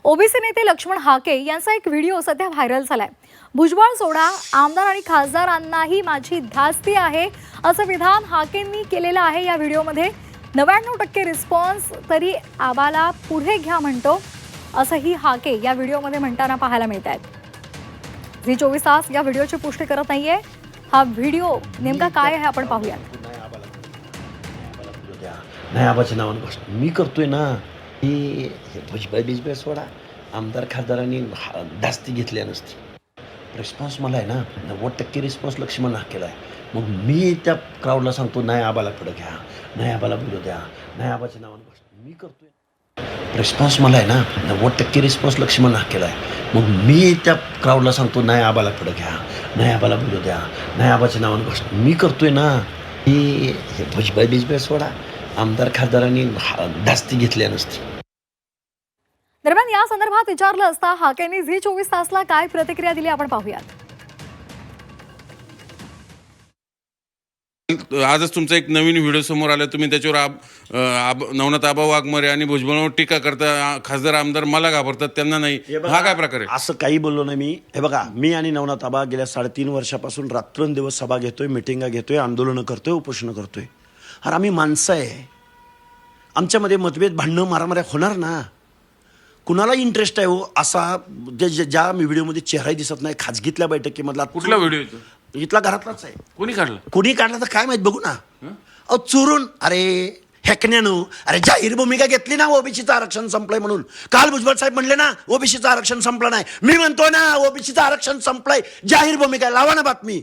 OBC नेते लक्ष्मण हाके यांचा एक व्हिडिओ सध्या व्हायरल झालाय। भुजबळ सोडा, आमदार आणि खासदारांनाही माझी धास्ती आहे असं विधान हाकेंनी केलेलं आहे। या व्हिडिओमध्ये 99% रिस्पॉन्स, तरी आबाला पुढे घ्या म्हणतो असंही हाके या व्हिडिओमध्ये म्हणताना पाहायला मिळत आहेत। झी 24 तास या व्हिडिओची पुष्टी करत नाहीये। हा व्हिडिओ नेमका काय आहे आपण पाहूया। नाही आबाच्या नावानं गोष्ट मी करतोय ना, ही भुजबळ सोडा, आमदार खासदारांनी धास्ती घेतल्या नसती। रिस्पॉन्स मला आहे ना, 90% रिस्पॉन्स लक्ष्मण हाकेला आहे। मग मी त्या क्राऊडला सांगतो नाही आबाला पुढे घ्या, नाही आबाला बोलू द्या, नाही आबाच्या नावानं गोष्ट मी करतोय। रिस्पॉन्स मला आहे ना, 90% रिस्पॉन्स लक्ष्मण हाकेला आहे। मग मी त्या क्राऊडला सांगतो नाही आबाला पुढे घ्या, नाही आबाला बोलू द्या, नाही आबाच्या नावानं गोष्ट मी करतोय ना, ही भुजबळ सोडा, आमदार खासदारांनी धास्ती घेतल्या नसती। दरम्यान या संदर्भात विचारलं असता हाकेंनी झी 24 तासला काय प्रतिक्रिया दिली आपण पाहूयात। आजच तुमचा एक नवीन व्हिडिओ समोर आला, तुम्ही त्याच्यावर नवनाथ आबा वाघमारे आणि भुजबळावर टीका करता, खासदार आमदार मला घाबरतात त्यांना नाही, हा काय प्रकार आहे? असं काही बोललो नाही मी। हे बघा, मी आणि नवनाथ आबा गेल्या 3.5 वर्षापासून रात्रंदिवस सभा घेतोय, मिटिंगा घेतोय, आंदोलनं करतोय, उपोषणं करतोय। अरे आम्ही माणसं आहे, आमच्यामध्ये मतभेद, भांडणं, मारामाऱ्या होणार ना। कुणाला इंटरेस्ट आहे हो असा ज्या व्हिडिओमध्ये चेहराही दिसत नाही, खाजगीतल्या बैठकीमधला कुठला व्हिडिओ येतो? इथला घरातलाच आहे। कोणी काढला? कोणी काढला तर काय माहित, बघू ना। अहो चोरून, अरे हेकण्यानं, अरे जाहीर भूमिका घेतली ना ओबीसीचं आरक्षण संपलंय म्हणून। काल भुजबळ साहेब म्हणले ना ओबीसीचं आरक्षण संपलं नाही, मी म्हणतो ना ओबीसीचं आरक्षण संपलंय, जाहीर भूमिका, लावा ना बातमी।